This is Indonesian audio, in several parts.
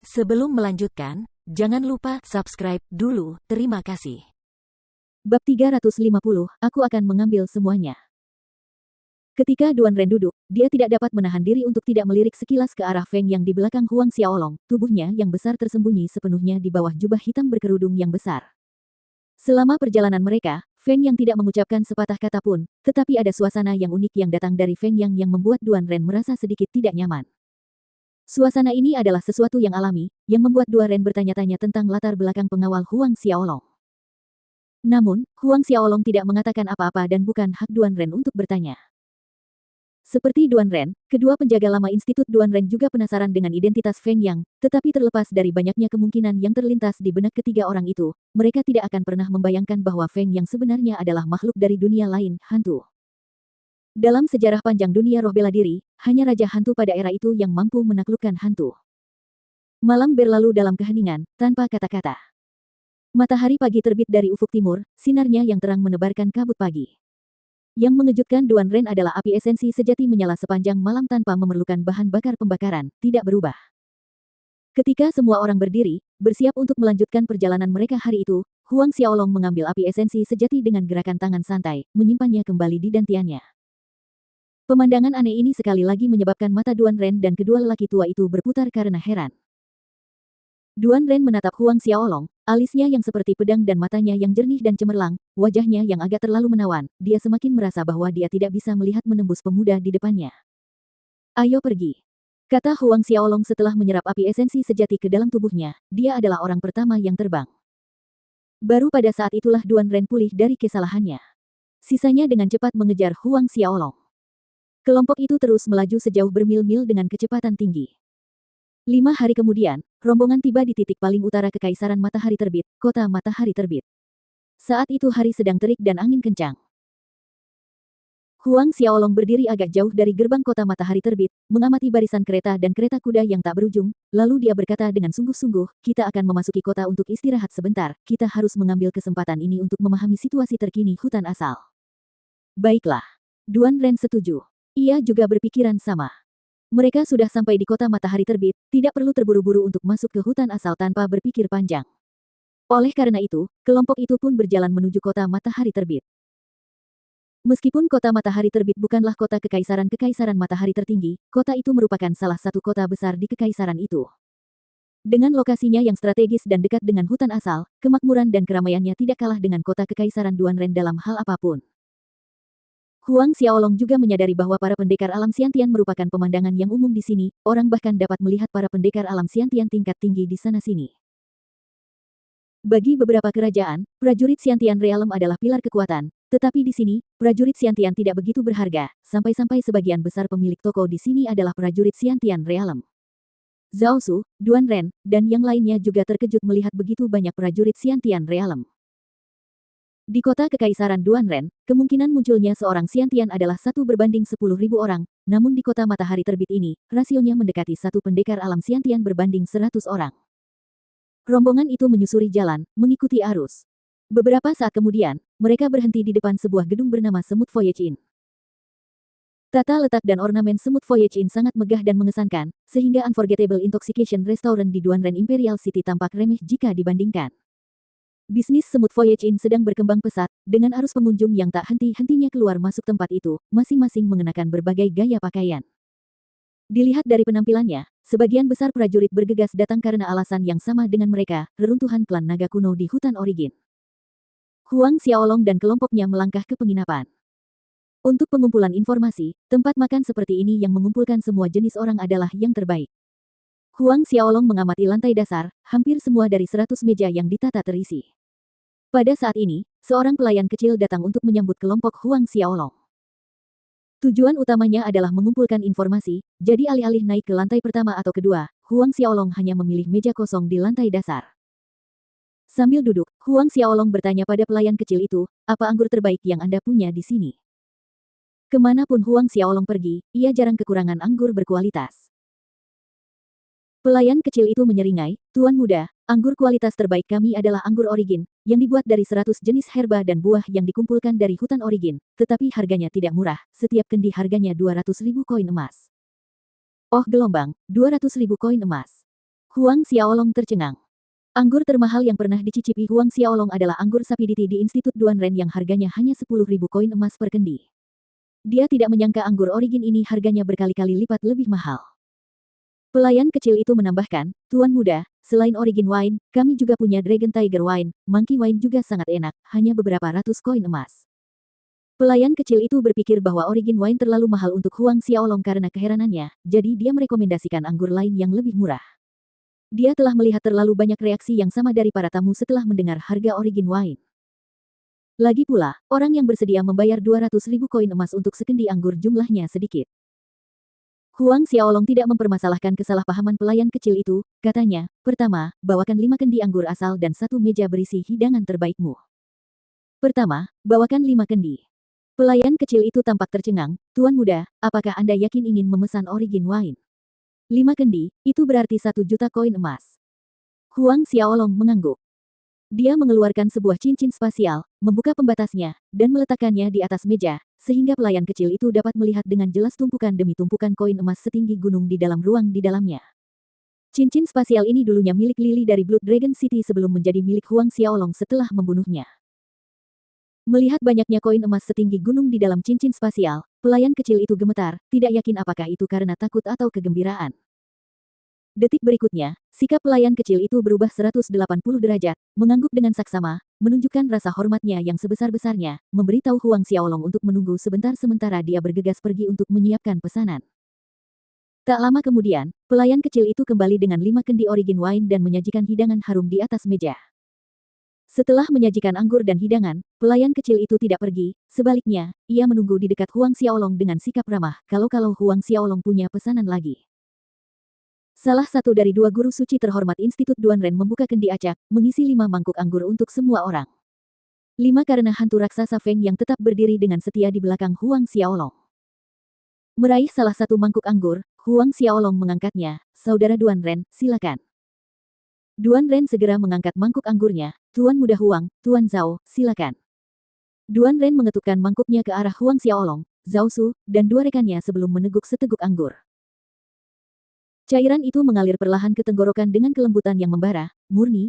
Sebelum melanjutkan, jangan lupa subscribe dulu, terima kasih. Bab 350, aku akan mengambil semuanya. Ketika Duan Ren duduk, dia tidak dapat menahan diri untuk tidak melirik sekilas ke arah Feng yang di belakang Huang Xiaolong, tubuhnya yang besar tersembunyi sepenuhnya di bawah jubah hitam berkerudung yang besar. Selama perjalanan mereka, Feng Yang tidak mengucapkan sepatah kata pun, tetapi ada suasana yang unik yang datang dari Feng Yang membuat Duan Ren merasa sedikit tidak nyaman. Suasana ini adalah sesuatu yang alami, yang membuat Duan Ren bertanya-tanya tentang latar belakang pengawal Huang Xiaolong. Namun, Huang Xiaolong tidak mengatakan apa-apa dan bukan hak Duan Ren untuk bertanya. Seperti Duan Ren, kedua penjaga lama Institut Duan Ren juga penasaran dengan identitas Feng Yang, tetapi terlepas dari banyaknya kemungkinan yang terlintas di benak ketiga orang itu, mereka tidak akan pernah membayangkan bahwa Feng Yang sebenarnya adalah makhluk dari dunia lain, hantu. Dalam sejarah panjang dunia roh bela diri, hanya Raja Hantu pada era itu yang mampu menaklukkan hantu. Malam berlalu dalam keheningan, tanpa kata-kata. Matahari pagi terbit dari ufuk timur, sinarnya yang terang menebarkan kabut pagi. Yang mengejutkan Duan Ren adalah api esensi sejati menyala sepanjang malam tanpa memerlukan bahan bakar pembakaran, tidak berubah. Ketika semua orang berdiri, bersiap untuk melanjutkan perjalanan mereka hari itu, Huang Xiaolong mengambil api esensi sejati dengan gerakan tangan santai, menyimpannya kembali di dantiannya. Pemandangan aneh ini sekali lagi menyebabkan mata Duan Ren dan kedua lelaki tua itu berputar karena heran. Duan Ren menatap Huang Xiaolong, alisnya yang seperti pedang dan matanya yang jernih dan cemerlang, wajahnya yang agak terlalu menawan, dia semakin merasa bahwa dia tidak bisa melihat menembus pemuda di depannya. Ayo pergi, kata Huang Xiaolong setelah menyerap api esensi sejati ke dalam tubuhnya, dia adalah orang pertama yang terbang. Baru pada saat itulah Duan Ren pulih dari kesalahannya. Sisanya dengan cepat mengejar Huang Xiaolong. Kelompok itu terus melaju sejauh bermil-mil dengan kecepatan tinggi. 5 hari kemudian, rombongan tiba di titik paling utara Kekaisaran Matahari Terbit, kota Matahari Terbit. Saat itu hari sedang terik dan angin kencang. Huang Xiaolong berdiri agak jauh dari gerbang kota Matahari Terbit, mengamati barisan kereta dan kereta kuda yang tak berujung, lalu dia berkata dengan sungguh-sungguh, kita akan memasuki kota untuk istirahat sebentar, kita harus mengambil kesempatan ini untuk memahami situasi terkini hutan asal. Baiklah. Duan Ren setuju. Ia juga berpikiran sama. Mereka sudah sampai di kota Matahari Terbit, tidak perlu terburu-buru untuk masuk ke hutan asal tanpa berpikir panjang. Oleh karena itu, kelompok itu pun berjalan menuju kota Matahari Terbit. Meskipun kota Matahari Terbit bukanlah kota Kekaisaran Matahari tertinggi, kota itu merupakan salah satu kota besar di kekaisaran itu. Dengan lokasinya yang strategis dan dekat dengan hutan asal, kemakmuran dan keramaiannya tidak kalah dengan kota Kekaisaran Duan Ren dalam hal apapun. Huang Xiaolong juga menyadari bahwa para pendekar alam Xiantian merupakan pemandangan yang umum di sini, orang bahkan dapat melihat para pendekar alam Xiantian tingkat tinggi di sana-sini. Bagi beberapa kerajaan, prajurit Xiantian Realm adalah pilar kekuatan, tetapi di sini, prajurit Xiantian tidak begitu berharga, sampai-sampai sebagian besar pemilik toko di sini adalah prajurit Xiantian Realm. Zhao Su, Duan Ren, dan yang lainnya juga terkejut melihat begitu banyak prajurit Xiantian Realm. Di kota Kekaisaran Duan Ren, kemungkinan munculnya seorang Xiantian adalah 1 berbanding 10.000 orang, namun di kota Matahari Terbit ini, rasionya mendekati 1 pendekar alam Xiantian berbanding 100 orang. Rombongan itu menyusuri jalan, mengikuti arus. Beberapa saat kemudian, mereka berhenti di depan sebuah gedung bernama Semut Voyage Inn. Tata letak dan ornamen Semut Voyage Inn sangat megah dan mengesankan, sehingga Unforgettable Intoxication Restaurant di Duan Ren Imperial City tampak remeh jika dibandingkan. Bisnis Semut Voyage Inn sedang berkembang pesat, dengan arus pengunjung yang tak henti-hentinya keluar masuk tempat itu, masing-masing mengenakan berbagai gaya pakaian. Dilihat dari penampilannya, sebagian besar prajurit bergegas datang karena alasan yang sama dengan mereka, reruntuhan klan naga kuno di hutan Origin. Huang Xiaolong dan kelompoknya melangkah ke penginapan. Untuk pengumpulan informasi, tempat makan seperti ini yang mengumpulkan semua jenis orang adalah yang terbaik. Huang Xiaolong mengamati lantai dasar, hampir semua dari 100 meja yang ditata terisi. Pada saat ini, seorang pelayan kecil datang untuk menyambut kelompok Huang Xiaolong. Tujuan utamanya adalah mengumpulkan informasi, jadi alih-alih naik ke lantai pertama atau kedua, Huang Xiaolong hanya memilih meja kosong di lantai dasar. Sambil duduk, Huang Xiaolong bertanya pada pelayan kecil itu, apa anggur terbaik yang Anda punya di sini? Kemanapun Huang Xiaolong pergi, ia jarang kekurangan anggur berkualitas. Pelayan kecil itu menyeringai, Tuan muda, anggur kualitas terbaik kami adalah anggur Origin, yang dibuat dari 100 jenis herba dan buah yang dikumpulkan dari hutan Origin, tetapi harganya tidak murah, setiap kendi harganya 200.000 koin emas. Oh gelombang, 200.000 koin emas. Huang Xiaolong tercengang. Anggur termahal yang pernah dicicipi Huang Xiaolong adalah anggur sapiditi di Institut Duanren yang harganya hanya 10.000 koin emas per kendi. Dia tidak menyangka anggur origin ini harganya berkali-kali lipat lebih mahal. Pelayan kecil itu menambahkan, "Tuan muda, selain Origin Wine, kami juga punya Dragon Tiger Wine, Monkey Wine juga sangat enak, hanya beberapa ratus koin emas." Pelayan kecil itu berpikir bahwa Origin Wine terlalu mahal untuk Huang Xiaolong karena keheranannya, jadi dia merekomendasikan anggur lain yang lebih murah. Dia telah melihat terlalu banyak reaksi yang sama dari para tamu setelah mendengar harga Origin Wine. Lagi pula, orang yang bersedia membayar 200.000 koin emas untuk sekendi anggur jumlahnya sedikit. Huang Xiaolong tidak mempermasalahkan kesalahpahaman pelayan kecil itu, katanya, "Pertama, bawakan 5 kendi anggur asal dan 1 meja berisi hidangan terbaikmu." Pertama, bawakan 5 kendi. Pelayan kecil itu tampak tercengang, "Tuan muda, apakah Anda yakin ingin memesan Origin Wine? 5 kendi, itu berarti 1 juta koin emas." Huang Xiaolong mengangguk. Dia mengeluarkan sebuah cincin spasial, membuka pembatasnya, dan meletakkannya di atas meja, sehingga pelayan kecil itu dapat melihat dengan jelas tumpukan demi tumpukan koin emas setinggi gunung di dalam ruang di dalamnya. Cincin spasial ini dulunya milik Lily dari Blood Dragon City sebelum menjadi milik Huang Xiaolong setelah membunuhnya. Melihat banyaknya koin emas setinggi gunung di dalam cincin spasial, pelayan kecil itu gemetar, tidak yakin apakah itu karena takut atau kegembiraan. Detik berikutnya, sikap pelayan kecil itu berubah 180 derajat, mengangguk dengan saksama, menunjukkan rasa hormatnya yang sebesar-besarnya, memberitahu Huang Xiaolong untuk menunggu sebentar sementara dia bergegas pergi untuk menyiapkan pesanan. Tak lama kemudian, pelayan kecil itu kembali dengan 5 kendi Origin Wine dan menyajikan hidangan harum di atas meja. Setelah menyajikan anggur dan hidangan, pelayan kecil itu tidak pergi, sebaliknya, ia menunggu di dekat Huang Xiaolong dengan sikap ramah, kalau-kalau Huang Xiaolong punya pesanan lagi. Salah satu dari 2 guru suci terhormat Institut Duanren membuka kendi acak, mengisi 5 mangkuk anggur untuk semua orang. 5 karena hantu raksasa Feng yang tetap berdiri dengan setia di belakang Huang Xiaolong. Meraih salah satu mangkuk anggur, Huang Xiaolong mengangkatnya, "Saudara Duanren, silakan." Duanren segera mengangkat mangkuk anggurnya, "Tuan muda Huang, Tuan Zhao, silakan." Duanren mengetukkan mangkuknya ke arah Huang Xiaolong, Zhao Su, dan 2 rekannya sebelum meneguk seteguk anggur. Cairan itu mengalir perlahan ke tenggorokan dengan kelembutan yang membara, murni,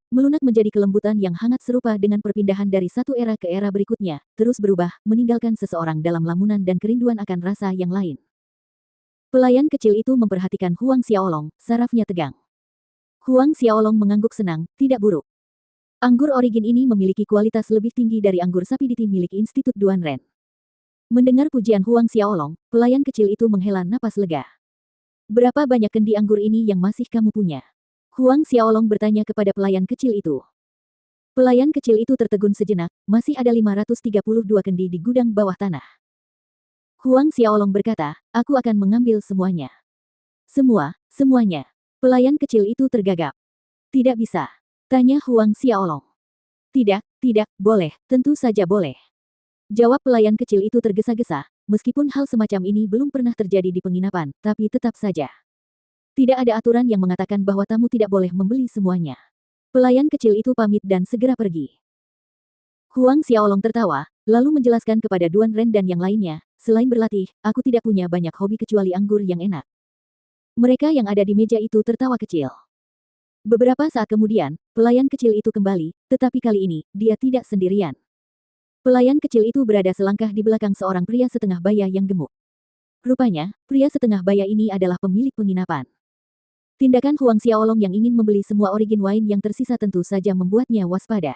melunak menjadi kelembutan yang hangat serupa dengan perpindahan dari satu era ke era berikutnya, terus berubah, meninggalkan seseorang dalam lamunan dan kerinduan akan rasa yang lain. Pelayan kecil itu memperhatikan Huang Xiaolong, sarafnya tegang. Huang Xiaolong mengangguk senang, tidak buruk. Anggur Origin ini memiliki kualitas lebih tinggi dari anggur sapiditi milik Institut Duanren. Mendengar pujian Huang Xiaolong, pelayan kecil itu menghela napas lega. "Berapa banyak kendi anggur ini yang masih kamu punya?" Huang Xiaolong bertanya kepada pelayan kecil itu. Pelayan kecil itu tertegun sejenak, "Masih ada 532 kendi di gudang bawah tanah." Huang Xiaolong berkata, "Aku akan mengambil semuanya." Semuanya. Pelayan kecil itu tergagap. "Tidak bisa?" tanya Huang Xiaolong. Tidak, boleh, tentu saja boleh." Jawab pelayan kecil itu tergesa-gesa, meskipun hal semacam ini belum pernah terjadi di penginapan, tapi tetap saja. Tidak ada aturan yang mengatakan bahwa tamu tidak boleh membeli semuanya. Pelayan kecil itu pamit dan segera pergi. Huang Xiaolong tertawa, lalu menjelaskan kepada Duanren dan yang lainnya, "Selain berlatih, aku tidak punya banyak hobi kecuali anggur yang enak." Mereka yang ada di meja itu tertawa kecil. Beberapa saat kemudian, pelayan kecil itu kembali, tetapi kali ini, dia tidak sendirian. Pelayan kecil itu berada selangkah di belakang seorang pria setengah baya yang gemuk. Rupanya, pria setengah baya ini adalah pemilik penginapan. Tindakan Huang Xiaolong yang ingin membeli semua Origin Wine yang tersisa tentu saja membuatnya waspada.